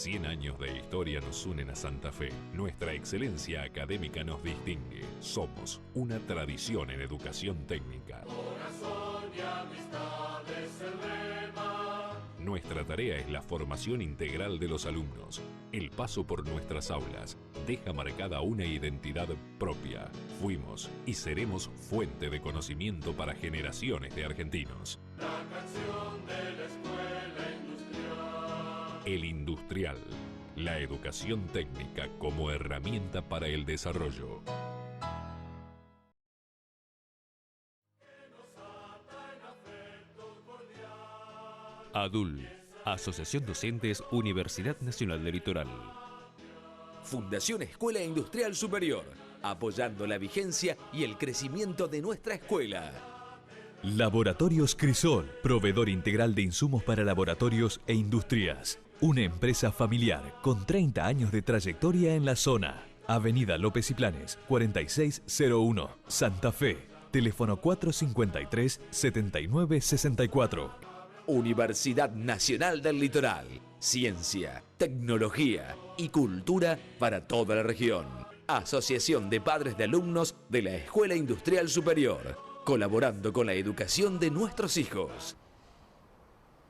100 años de historia nos unen a Santa Fe. Nuestra excelencia académica nos distingue. Somos una tradición en educación técnica. Corazón y amistad es el lema. Nuestra tarea es la formación integral de los alumnos. El paso por nuestras aulas deja marcada una identidad propia. Fuimos y seremos fuente de conocimiento para generaciones de argentinos. La canción de la escuela industrial. El Industrial. La educación técnica como herramienta para el desarrollo. ADUL, Asociación Docentes Universidad Nacional del Litoral. Fundación Escuela Industrial Superior, apoyando la vigencia y el crecimiento de nuestra escuela. Laboratorios Crisol, proveedor integral de insumos para laboratorios e industrias. Una empresa familiar con 30 años de trayectoria en la zona. Avenida López y Planes, 4601, Santa Fe. Teléfono 453-7964. Universidad Nacional del Litoral. Ciencia, tecnología y cultura para toda la región. Asociación de Padres de Alumnos de la Escuela Industrial Superior, colaborando con la educación de nuestros hijos.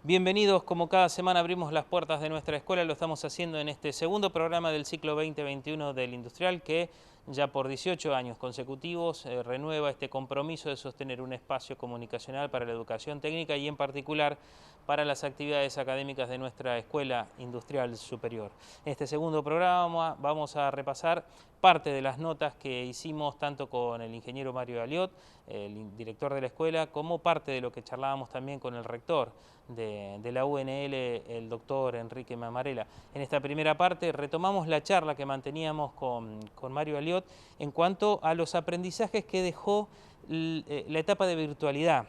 Bienvenidos, como cada semana abrimos las puertas de nuestra escuela, lo estamos haciendo en este segundo programa del ciclo 2021 del Industrial, que ya por 18 años consecutivos renueva este compromiso de sostener un espacio comunicacional para la educación técnica y en particular para las actividades académicas de nuestra Escuela Industrial Superior. En este segundo programa vamos a repasar parte de las notas que hicimos tanto con el ingeniero Mario Aliot, el director de la escuela, como parte de lo que charlábamos también con el rector de la UNL, el doctor Enrique Mamarela. En esta primera parte retomamos la charla que manteníamos con Mario Aliot en cuanto a los aprendizajes que dejó la etapa de virtualidad.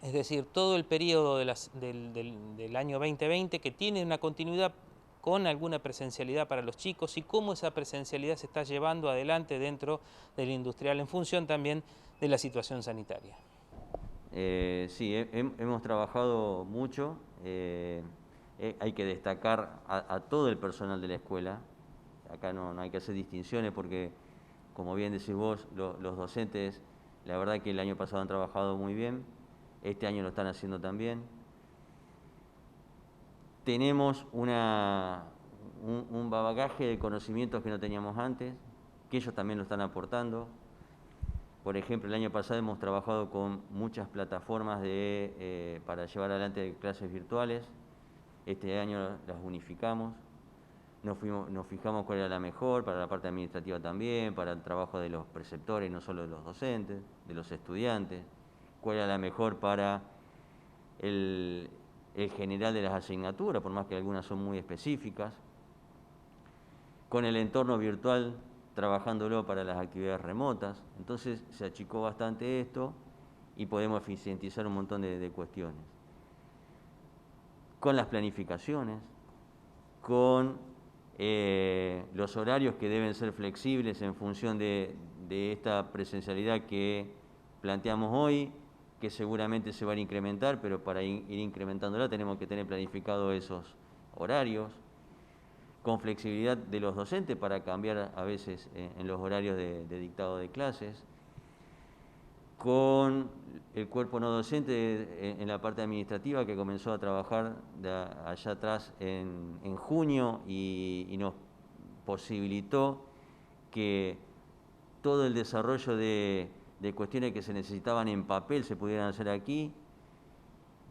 Es decir, todo el periodo del año 2020 que tiene una continuidad con alguna presencialidad para los chicos y cómo esa presencialidad se está llevando adelante dentro del industrial en función también de la situación sanitaria. Sí, hemos trabajado mucho. Hay que destacar a todo el personal de la escuela. Acá no hay que hacer distinciones porque, como bien decís vos, los docentes, la verdad que el año pasado han trabajado muy bien. Este año lo están haciendo también. Tenemos un bagaje de conocimientos que no teníamos antes, que ellos también lo están aportando. Por ejemplo, el año pasado hemos trabajado con muchas plataformas para llevar adelante clases virtuales. Este año las unificamos. Nos fijamos cuál era la mejor, para la parte administrativa también, para el trabajo de los preceptores, no solo de los docentes, de los estudiantes. Cuál era la mejor para el general de las asignaturas, por más que algunas son muy específicas. Con el entorno virtual, trabajándolo para las actividades remotas. Entonces se achicó bastante esto y podemos eficientizar un montón de cuestiones. Con las planificaciones, con los horarios que deben ser flexibles en función de esta presencialidad que planteamos hoy, que seguramente se van a incrementar, pero para ir incrementándola tenemos que tener planificados esos horarios, con flexibilidad de los docentes para cambiar a veces en los horarios de dictado de clases, con el cuerpo no docente en la parte administrativa que comenzó a trabajar allá atrás en junio y nos posibilitó que todo el desarrollo de cuestiones que se necesitaban en papel se pudieran hacer aquí,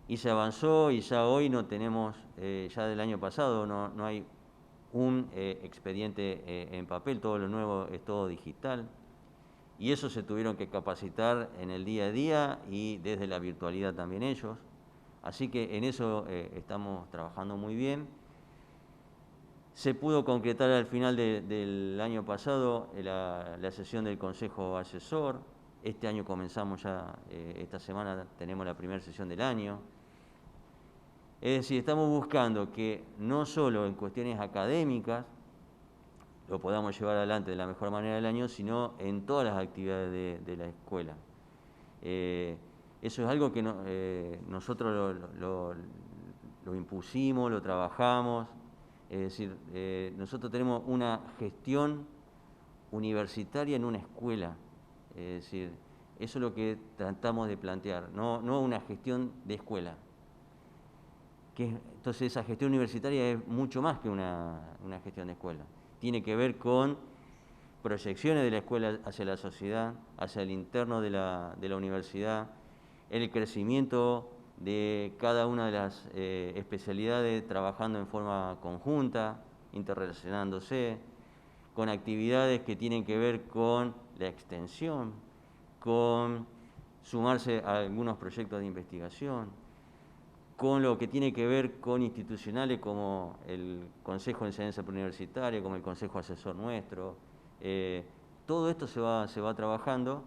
y se avanzó y ya hoy no tenemos, ya del año pasado no hay un expediente en papel, todo lo nuevo es todo digital, y eso se tuvieron que capacitar en el día a día y desde la virtualidad también ellos, así que en eso estamos trabajando muy bien. Se pudo concretar al final del año pasado la sesión del Consejo Asesor. Este año comenzamos ya, esta semana tenemos la primera sesión del año. Es decir, estamos buscando que no solo en cuestiones académicas lo podamos llevar adelante de la mejor manera del año, sino en todas las actividades de la escuela. Eso es algo que nosotros lo impusimos, lo trabajamos. Es decir, nosotros tenemos una gestión universitaria en una escuela. Es decir, eso es lo que tratamos de plantear, no una gestión de escuela. Entonces esa gestión universitaria es mucho más que una gestión de escuela. Tiene que ver con proyecciones de la escuela hacia la sociedad, hacia el interno de la universidad, el crecimiento de cada una de las especialidades trabajando en forma conjunta, interrelacionándose, con actividades que tienen que ver con la extensión, con sumarse a algunos proyectos de investigación, con lo que tiene que ver con institucionales como el Consejo de Enseñanza Preuniversitaria, como el Consejo Asesor nuestro. Todo esto se va trabajando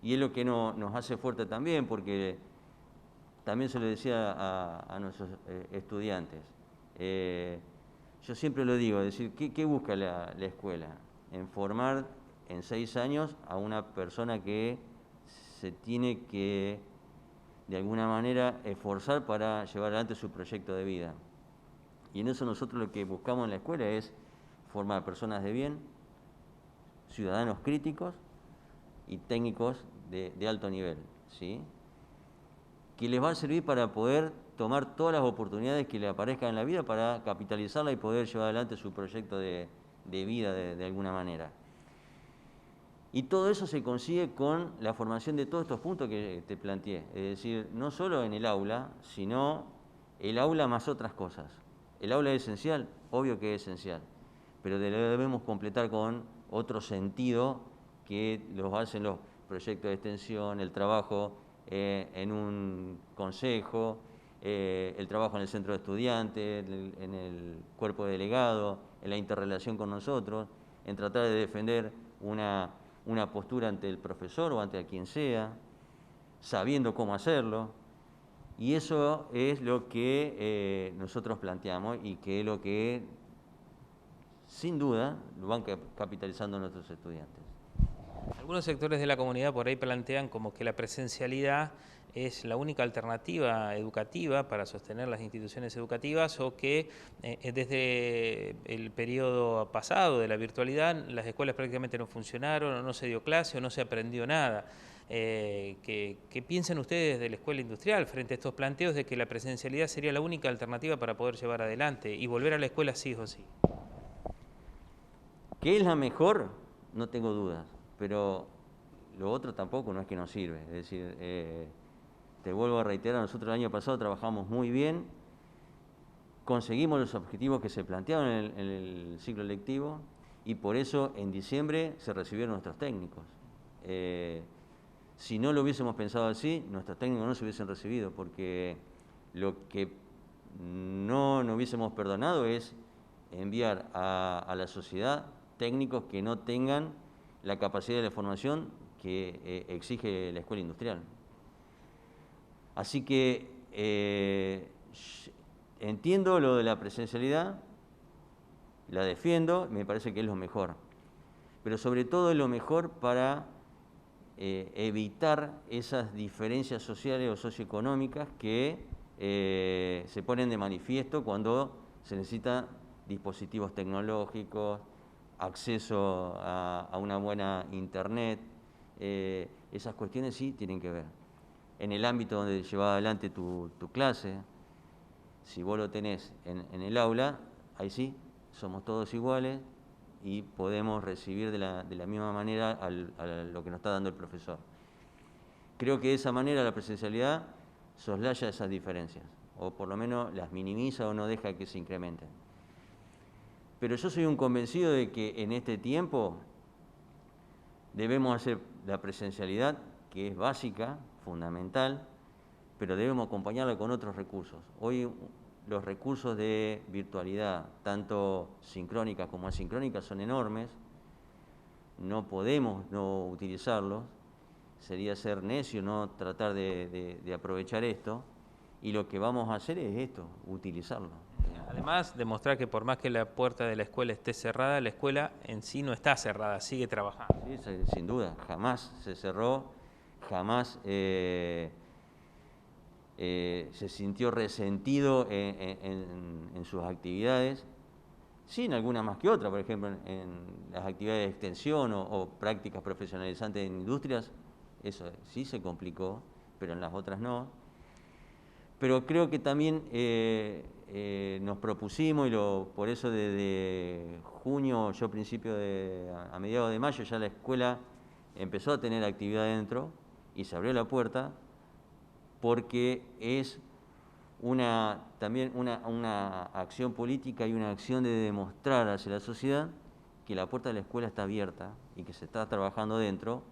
y es lo que nos hace fuerte también, porque también se lo decía a nuestros estudiantes. Yo siempre lo digo, es decir, ¿qué busca la escuela? En formar en 6 años a una persona que se tiene que, de alguna manera, esforzar para llevar adelante su proyecto de vida. Y en eso nosotros lo que buscamos en la escuela es formar personas de bien, ciudadanos críticos y técnicos de alto nivel, ¿sí? Que les va a servir para poder tomar todas las oportunidades que le aparezcan en la vida para capitalizarla y poder llevar adelante su proyecto de vida de alguna manera. Y todo eso se consigue con la formación de todos estos puntos que te planteé, es decir, no solo en el aula, sino el aula más otras cosas. El aula es esencial, obvio que es esencial, pero lo debemos completar con otro sentido que los hacen los proyectos de extensión, el trabajo en un consejo, el trabajo en el centro de estudiantes, en el cuerpo de delegado, en la interrelación con nosotros, en tratar de defender una postura ante el profesor o ante quien sea, sabiendo cómo hacerlo. Y eso es lo que nosotros planteamos y que es lo que, sin duda, lo van capitalizando nuestros estudiantes. Algunos sectores de la comunidad por ahí plantean como que la presencialidad es la única alternativa educativa para sostener las instituciones educativas, o que desde el periodo pasado de la virtualidad las prácticamente no funcionaron, o no se dio clase, o no se aprendió nada. ¿Qué piensan ustedes de la escuela industrial frente a estos planteos de que la presencialidad sería la única alternativa para poder llevar adelante y volver a la escuela sí o sí? ¿Qué es la mejor? No tengo dudas, pero lo otro tampoco no es que nos sirve. Es decir, te vuelvo a reiterar, nosotros el año pasado trabajamos muy bien, conseguimos los objetivos que se plantearon en el ciclo lectivo y por eso en diciembre se recibieron nuestros técnicos. Si no lo hubiésemos pensado así, nuestros técnicos no se hubiesen recibido, porque lo que no nos hubiésemos perdonado es enviar a la sociedad técnicos que no tengan la capacidad de la formación que exige la escuela industrial. Así que entiendo lo de la presencialidad, la defiendo, me parece que es lo mejor, pero sobre todo es lo mejor para evitar esas diferencias sociales o socioeconómicas que se ponen de manifiesto cuando se necesitan dispositivos tecnológicos, acceso a una buena internet. Esas cuestiones sí tienen que ver. En el ámbito donde llevas adelante tu clase, si vos lo tenés en el aula, ahí sí, somos todos iguales y podemos recibir de la misma manera a lo que nos está dando el profesor. Creo que de esa manera la presencialidad soslaya esas diferencias, o por lo menos las minimiza o no deja que se incrementen. Pero yo soy un convencido de que en este tiempo debemos hacer la presencialidad, que es básica, fundamental, pero debemos acompañarla con otros recursos. Hoy los recursos de virtualidad, tanto sincrónicas como asincrónicas, son enormes. No podemos no utilizarlos. Sería ser necio no tratar de aprovechar esto. Y lo que vamos a hacer es esto, utilizarlo. Además, demostrar que por más que la puerta de la escuela esté cerrada, la escuela en sí no está cerrada, sigue trabajando. Sí, sin duda, jamás se cerró, jamás se sintió resentido en sus actividades. sin alguna más que otra, por ejemplo, en las actividades de extensión o prácticas profesionalizantes en industrias, eso sí se complicó, pero en las otras no. Pero creo que también nos propusimos, por eso desde junio, a mediados de mayo, ya la escuela empezó a tener actividad dentro y se abrió la puerta, porque es también una acción política y una acción de demostrar hacia la sociedad que la puerta de la escuela está abierta y que se está trabajando dentro,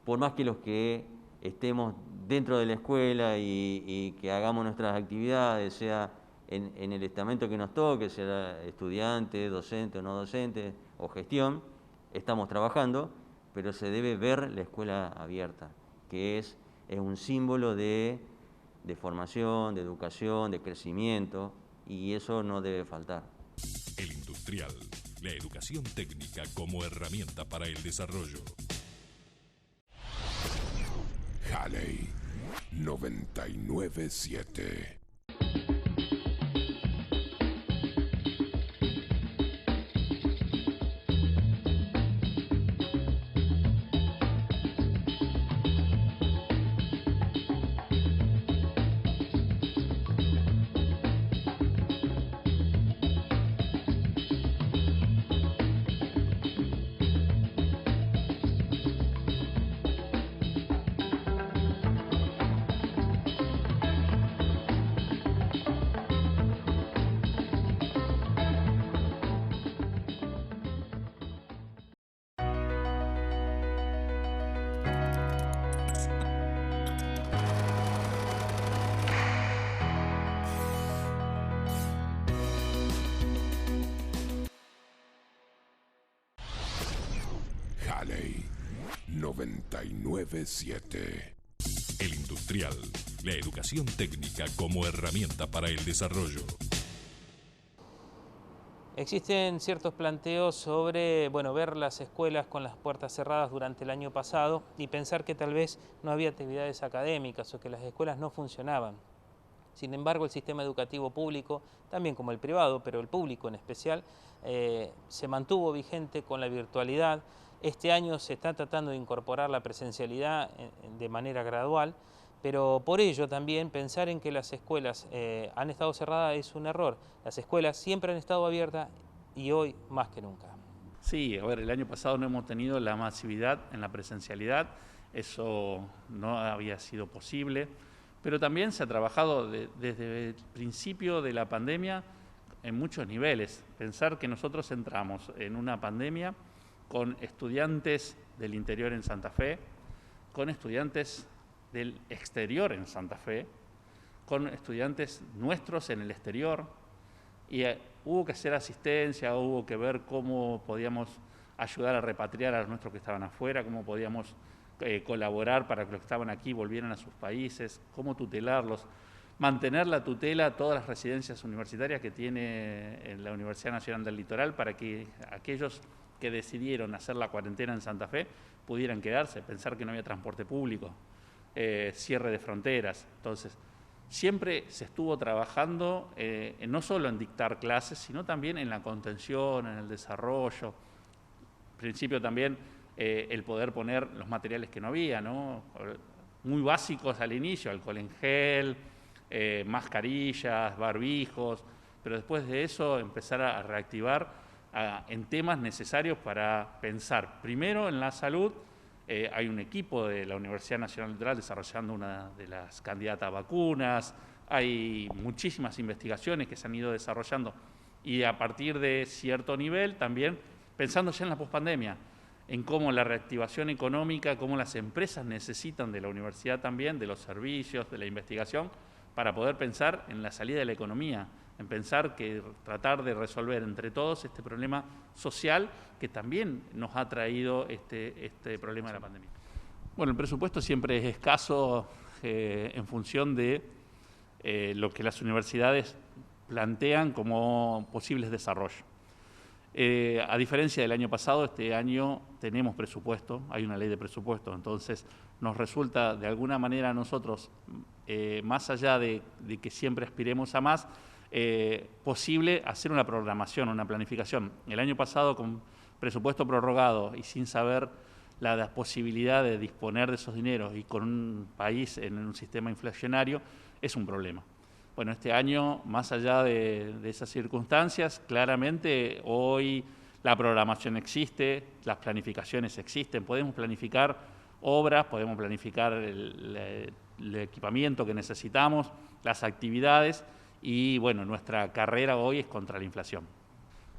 por más que los que estemos dentro de la escuela y que hagamos nuestras actividades, sea en el estamento que nos toque, sea estudiante, docente o no docente, o gestión, estamos trabajando, pero se debe ver la escuela abierta, que es un símbolo de formación, de educación, de crecimiento, y eso no debe faltar. El Industrial, la educación técnica como herramienta para el desarrollo. Halley 997. Halley 997. El Industrial, la educación técnica como herramienta para el desarrollo. Existen ciertos planteos sobre, ver las escuelas con las puertas cerradas durante el año pasado y pensar que tal vez no había actividades académicas o que las escuelas no funcionaban. Sin embargo, el sistema educativo público, también como el privado, pero el público en especial, se mantuvo vigente con la virtualidad. Este año se está tratando de incorporar la presencialidad de manera gradual, pero por ello también pensar en que las escuelas han estado cerradas es un error. Las escuelas siempre han estado abiertas y hoy más que nunca. Sí, el año pasado no hemos tenido la masividad en la presencialidad, eso no había sido posible, pero también se ha trabajado desde el principio de la pandemia en muchos niveles. Pensar que nosotros entramos en una pandemia con estudiantes del interior en Santa Fe, con estudiantes del exterior en Santa Fe, con estudiantes nuestros en el exterior, y hubo que hacer asistencia, hubo que ver cómo podíamos ayudar a repatriar a nuestros que estaban afuera, cómo podíamos colaborar para que los que estaban aquí volvieran a sus países, cómo tutelarlos, mantener la tutela a todas las residencias universitarias que tiene en la Universidad Nacional del Litoral para que aquellos que decidieron hacer la cuarentena en Santa Fe pudieran quedarse, pensar que no había transporte público, cierre de fronteras. Entonces, siempre se estuvo trabajando no solo en dictar clases, sino también en la contención, en el desarrollo. En principio también el poder poner los materiales que no había, ¿no? Muy básicos al inicio, alcohol en gel, mascarillas, barbijos, pero después de eso empezar a reactivar en temas necesarios para pensar primero en la salud. Hay un equipo de la Universidad Nacional del Litoral desarrollando una de las candidatas a vacunas, hay muchísimas investigaciones que se han ido desarrollando y a partir de cierto nivel también pensando ya en la pospandemia, en cómo la reactivación económica, cómo las empresas necesitan de la universidad también, de los servicios, de la investigación, para poder pensar en la salida de la economía, en pensar que tratar de resolver entre todos este problema social que también nos ha traído este problema de la pandemia. Bueno, el presupuesto siempre es escaso en función de lo que las universidades plantean como posibles desarrollos. A diferencia del año pasado, este año tenemos presupuesto, hay una ley de presupuesto, entonces nos resulta de alguna manera a nosotros, más allá de que siempre aspiremos a más, posible hacer una programación, una planificación. El año pasado, con presupuesto prorrogado y sin saber la posibilidad de disponer de esos dineros y con un país en un sistema inflacionario, es un problema. Bueno, este año, más allá de esas circunstancias, claramente hoy la programación existe, las planificaciones existen, podemos planificar obras, podemos planificar el equipamiento que necesitamos, las actividades y bueno, nuestra carrera hoy es contra la inflación.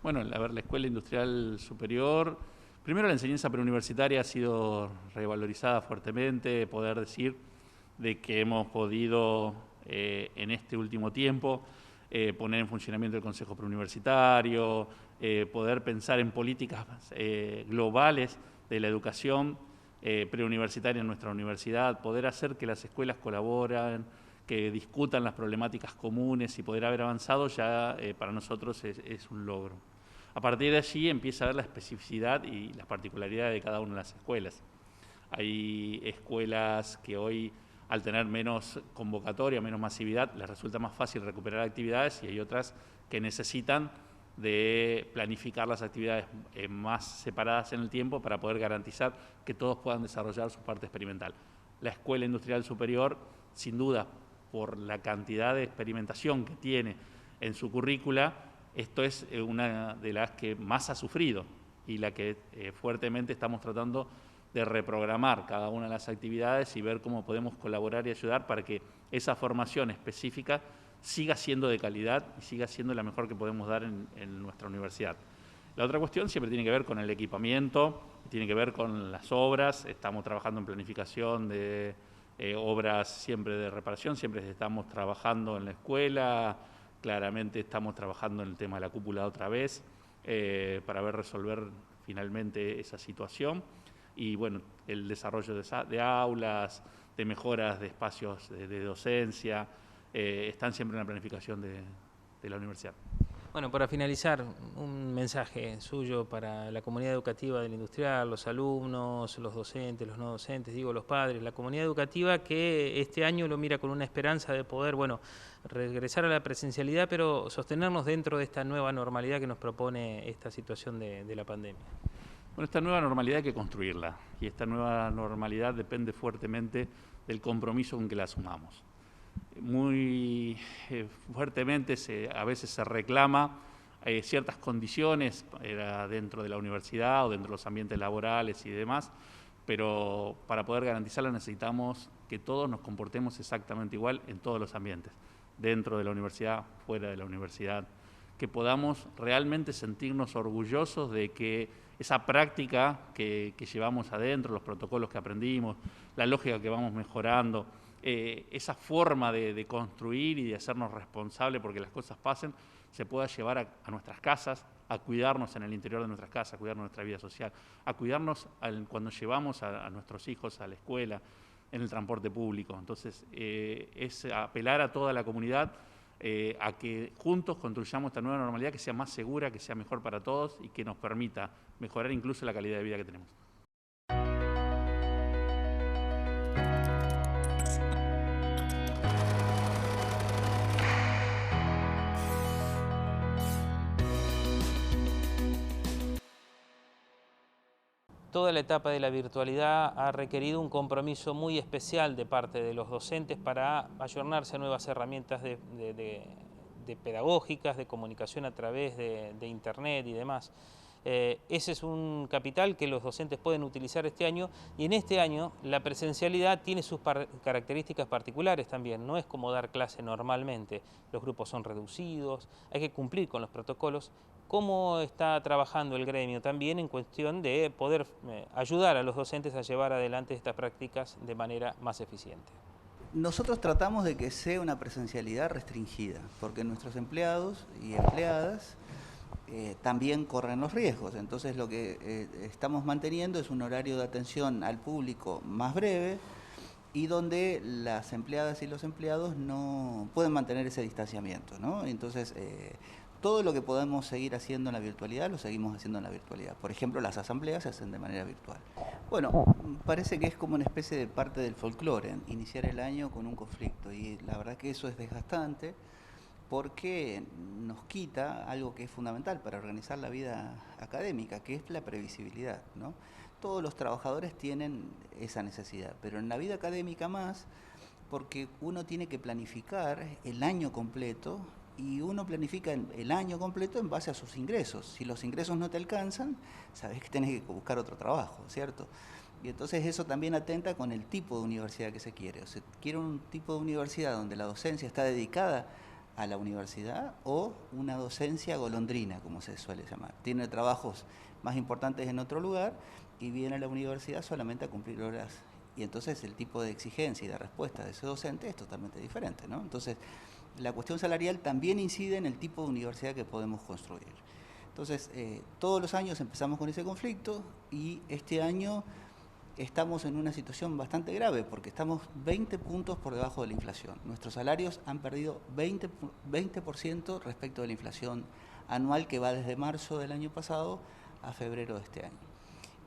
Bueno, a ver, la Escuela Industrial Superior, primero la enseñanza preuniversitaria ha sido revalorizada fuertemente, poder decir de que hemos podido en este último tiempo poner en funcionamiento el Consejo Preuniversitario, poder pensar en políticas globales de la educación preuniversitaria en nuestra universidad, poder hacer que las escuelas colaboren, que discutan las problemáticas comunes y poder haber avanzado ya para nosotros es un logro. A partir de allí empieza a ver la especificidad y las particularidades de cada una de las escuelas. Hay escuelas que hoy, al tener menos convocatoria, menos masividad, les resulta más fácil recuperar actividades y hay otras que necesitan de planificar las actividades más separadas en el tiempo para poder garantizar que todos puedan desarrollar su parte experimental. La Escuela Industrial Superior, sin duda, por la cantidad de experimentación que tiene en su currícula, esto es una de las que más ha sufrido y la que fuertemente estamos tratando de reprogramar cada una de las actividades y ver cómo podemos colaborar y ayudar para que esa formación específica siga siendo de calidad y siga siendo la mejor que podemos dar en nuestra universidad. La otra cuestión siempre tiene que ver con el equipamiento, tiene que ver con las obras. Estamos trabajando en planificación de obras siempre de reparación, siempre estamos trabajando en la escuela, claramente estamos trabajando en el tema de la cúpula otra vez para ver resolver finalmente esa situación. Y bueno, el desarrollo de aulas, de mejoras de espacios de docencia, están siempre en la planificación de la universidad. Bueno, para finalizar, un mensaje suyo para la comunidad educativa del Industrial, los alumnos, los docentes, los no docentes, digo los padres, la comunidad educativa que este año lo mira con una esperanza de poder, bueno, regresar a la presencialidad, pero sostenernos dentro de esta nueva normalidad que nos propone esta situación de la pandemia. Bueno, esta nueva normalidad hay que construirla y esta nueva normalidad depende fuertemente del compromiso con que la asumamos. Muy fuertemente a veces se reclama ciertas condiciones dentro de la universidad o dentro de los ambientes laborales y demás, pero para poder garantizarla necesitamos que todos nos comportemos exactamente igual en todos los ambientes, dentro de la universidad, fuera de la universidad, que podamos realmente sentirnos orgullosos de que esa práctica que llevamos adentro, los protocolos que aprendimos, la lógica que vamos mejorando, esa forma de construir y de hacernos responsables porque las cosas pasen, se pueda llevar a nuestras casas, a cuidarnos en el interior de nuestras casas, a cuidar nuestra vida social, a cuidarnos cuando llevamos a nuestros hijos a la escuela, en el transporte público. Entonces, es apelar a toda la comunidad a que juntos construyamos esta nueva normalidad que sea más segura, que sea mejor para todos y que nos permita mejorar incluso la calidad de vida que tenemos. Toda la etapa de la virtualidad ha requerido un compromiso muy especial de parte de los docentes para ayornarse a nuevas herramientas de pedagógicas, de comunicación a través de Internet y demás. Ese es un capital que los docentes pueden utilizar este año y en este año la presencialidad tiene sus características particulares también. No es como dar clase normalmente, los grupos son reducidos, hay que cumplir con los protocolos. ¿Cómo está trabajando el gremio también en cuestión de poder ayudar a los docentes a llevar adelante estas prácticas de manera más eficiente? Nosotros tratamos de que sea una presencialidad restringida, porque nuestros empleados y empleadas también corren los riesgos. Entonces lo que estamos manteniendo es un horario de atención al público más breve y donde las empleadas y los empleados no pueden mantener ese distanciamiento, ¿no? Entonces, todo lo que podemos seguir haciendo en la virtualidad, lo seguimos haciendo en la virtualidad. Por ejemplo, las asambleas se hacen de manera virtual. Bueno, parece que es como una especie de parte del folclore, iniciar el año con un conflicto, y la verdad que eso es desgastante, porque nos quita algo que es fundamental para organizar la vida académica, que es la previsibilidad, ¿no? Todos los trabajadores tienen esa necesidad, pero en la vida académica más, porque uno tiene que planificar el año completo y uno planifica el año completo en base a sus ingresos. Si los ingresos no te alcanzan, sabes que tenés que buscar otro trabajo, ¿cierto? Y entonces eso también atenta con el tipo de universidad que se quiere. O sea, quiere un tipo de universidad donde la docencia está dedicada a la universidad o una docencia golondrina, como se suele llamar. Tiene trabajos más importantes en otro lugar y viene a la universidad solamente a cumplir horas. Y entonces el tipo de exigencia y de respuesta de ese docente es totalmente diferente, ¿no? Entonces, la cuestión salarial también incide en el tipo de universidad que podemos construir. Entonces, todos los años empezamos con ese conflicto y este año estamos en una situación bastante grave porque estamos 20 puntos por debajo de la inflación. Nuestros salarios han perdido 20% respecto de la inflación anual que va desde marzo del año pasado a febrero de este año.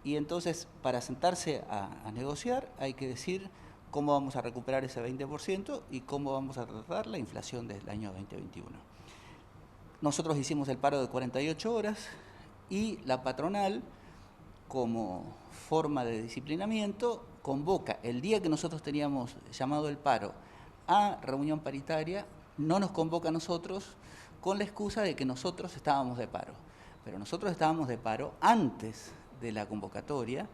Y entonces, para sentarse a negociar, hay que decir cómo vamos a recuperar ese 20% y cómo vamos a tratar la inflación del año 2021. Nosotros hicimos el paro de 48 horas y la patronal, como forma de disciplinamiento, convoca el día que nosotros teníamos llamado el paro a reunión paritaria, no nos convoca a nosotros con la excusa de que nosotros estábamos de paro. Pero nosotros estábamos de paro antes de la convocatoria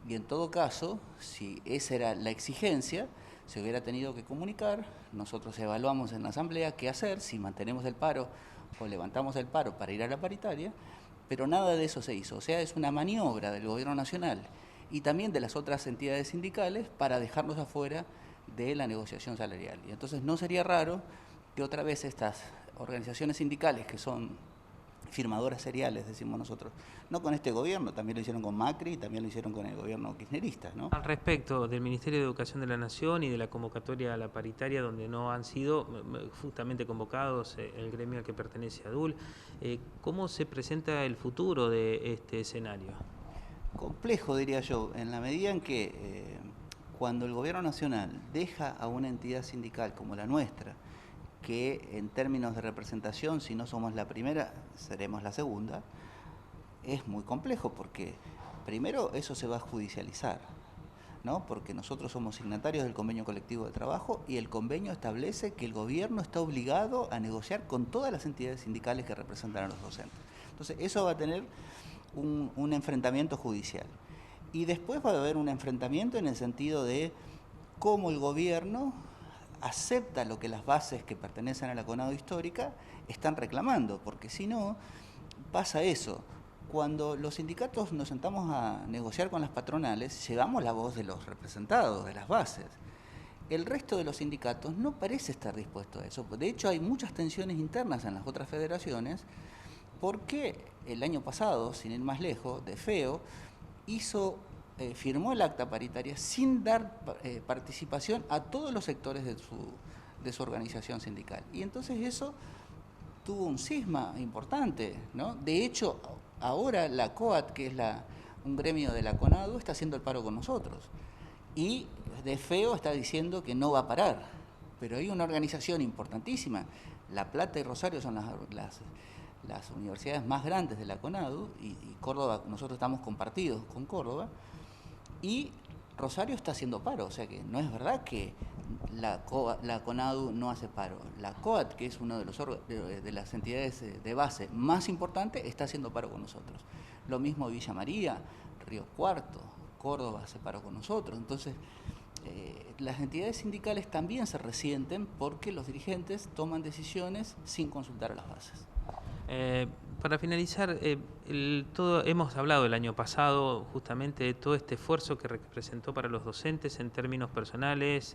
y en todo caso, si esa era la exigencia, se hubiera tenido que comunicar, nosotros evaluamos en la asamblea qué hacer, si mantenemos el paro o levantamos el paro para ir a la paritaria, pero nada de eso se hizo. O sea, es una maniobra del gobierno nacional y también de las otras entidades sindicales para dejarnos afuera de la negociación salarial. Y entonces no sería raro que otra vez estas organizaciones sindicales que son firmadoras seriales, decimos nosotros, no con este gobierno, también lo hicieron con Macri y también lo hicieron con el gobierno kirchnerista, ¿no? Al respecto del Ministerio de Educación de la Nación y de la convocatoria a la paritaria, donde no han sido justamente convocados el gremio al que pertenece ADUL, ¿cómo se presenta el futuro de este escenario? Complejo, diría yo, en la medida en que cuando el gobierno nacional deja a una entidad sindical como la nuestra, que en términos de representación, si no somos la primera, seremos la segunda, es muy complejo porque primero eso se va a judicializar, ¿no? Porque nosotros somos signatarios del convenio colectivo de trabajo y el convenio establece que el gobierno está obligado a negociar con todas las entidades sindicales que representan a los docentes. Entonces eso va a tener un enfrentamiento judicial. Y después va a haber un enfrentamiento en el sentido de cómo el gobierno acepta lo que las bases que pertenecen a la CONADO histórica están reclamando, porque si no, pasa eso. Cuando los sindicatos nos sentamos a negociar con las patronales, llevamos la voz de los representados, de las bases. El resto de los sindicatos no parece estar dispuesto a eso. De hecho, hay muchas tensiones internas en las otras federaciones, porque el año pasado, sin ir más lejos, DeFeo firmó el acta paritaria sin dar participación a todos los sectores de su organización sindical. Y entonces eso tuvo un cisma importante, ¿no? De hecho, ahora la COAT, que es un gremio de la CONADU, está haciendo el paro con nosotros. Y DeFeo está diciendo que no va a parar. Pero hay una organización importantísima. La Plata y Rosario son las universidades más grandes de la CONADU y Córdoba, nosotros estamos compartidos con Córdoba. Y Rosario está haciendo paro, o sea que no es verdad que la CONADU no hace paro. La COAT, que es una de las entidades de base más importantes, está haciendo paro con nosotros. Lo mismo Villa María, Río Cuarto, Córdoba hace paro con nosotros. Entonces, las entidades sindicales también se resienten porque los dirigentes toman decisiones sin consultar a las bases. Para finalizar, hemos hablado el año pasado justamente de todo este esfuerzo que representó para los docentes en términos personales,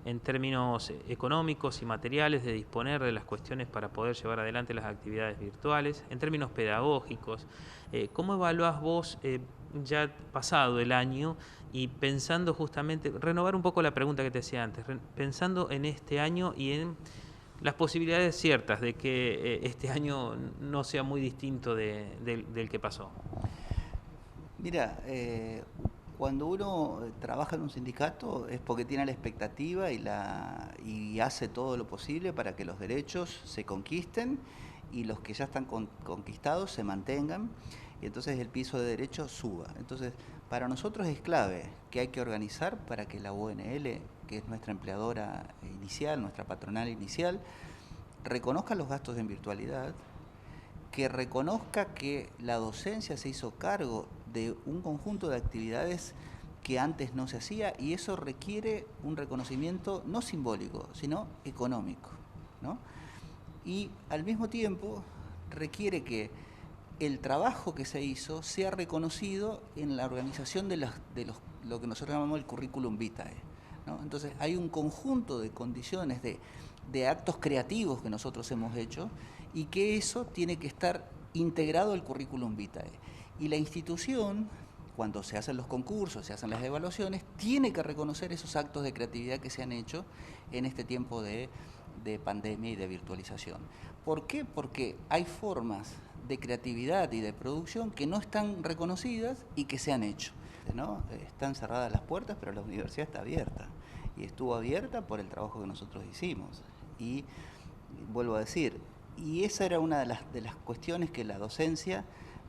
en términos económicos y materiales, de disponer de las cuestiones para poder llevar adelante las actividades virtuales, en términos pedagógicos. ¿Cómo evaluás vos, ya pasado el año, y pensando justamente, renovar un poco la pregunta que te hacía antes, pensando en este año y en las posibilidades ciertas de que este año no sea muy distinto del que pasó? Mira, Cuando uno trabaja en un sindicato es porque tiene la expectativa y hace todo lo posible para que los derechos se conquisten y los que ya están conquistados se mantengan, y entonces el piso de derechos suba. Entonces, para nosotros es clave que hay que organizar para que la UNL, que es nuestra empleadora inicial, nuestra patronal inicial, reconozca los gastos en virtualidad, que reconozca que la docencia se hizo cargo de un conjunto de actividades que antes no se hacía, y eso requiere un reconocimiento no simbólico, sino económico, ¿no? Y al mismo tiempo requiere que el trabajo que se hizo sea reconocido en la organización de lo que nosotros llamamos el currículum vitae, ¿no? Entonces hay un conjunto de condiciones, de actos creativos que nosotros hemos hecho, y que eso tiene que estar integrado al currículum vitae. Y la institución, cuando se hacen los concursos, se hacen las evaluaciones, tiene que reconocer esos actos de creatividad que se han hecho en este tiempo de pandemia y de virtualización. ¿Por qué? Porque hay formas de creatividad y de producción que no están reconocidas y que se han hecho, ¿no? Están cerradas las puertas, pero la universidad está abierta, y estuvo abierta por el trabajo que nosotros hicimos. Y vuelvo a decir, y esa era una de las cuestiones que la docencia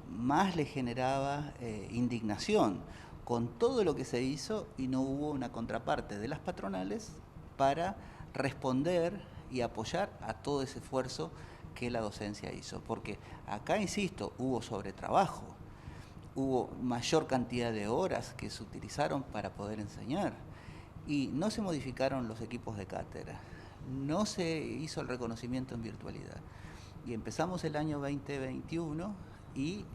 más le generaba indignación con todo lo que se hizo, y no hubo una contraparte de las patronales para responder y apoyar a todo ese esfuerzo que la docencia hizo. Porque acá, insisto, hubo sobretrabajo, hubo mayor cantidad de horas que se utilizaron para poder enseñar, y no se modificaron los equipos de cátedra, no se hizo el reconocimiento en virtualidad. Y empezamos el año 2021 y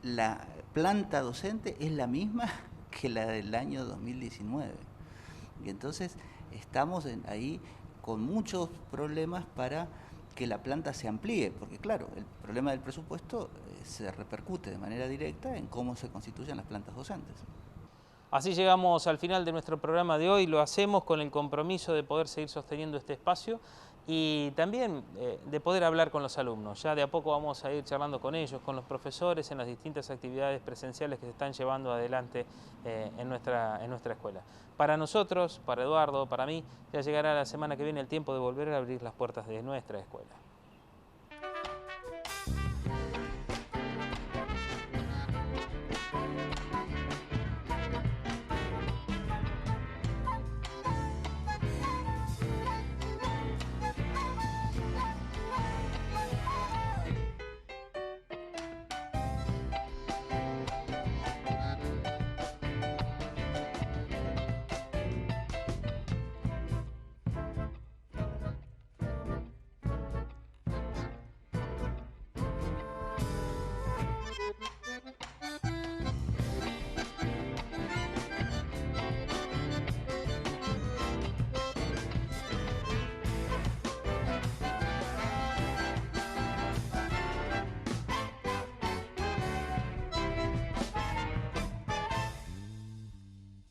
la planta docente es la misma que la del año 2019. Y entonces estamos ahí con muchos problemas para que la planta se amplíe, porque claro, el problema del presupuesto se repercute de manera directa en cómo se constituyen las plantas docentes. Así llegamos al final de nuestro programa de hoy. Lo hacemos con el compromiso de poder seguir sosteniendo este espacio y también de poder hablar con los alumnos. Ya de a poco vamos a ir charlando con ellos, con los profesores, en las distintas actividades presenciales que se están llevando adelante en nuestra escuela. Para nosotros, para Eduardo, para mí, ya llegará la semana que viene el tiempo de volver a abrir las puertas de nuestra escuela.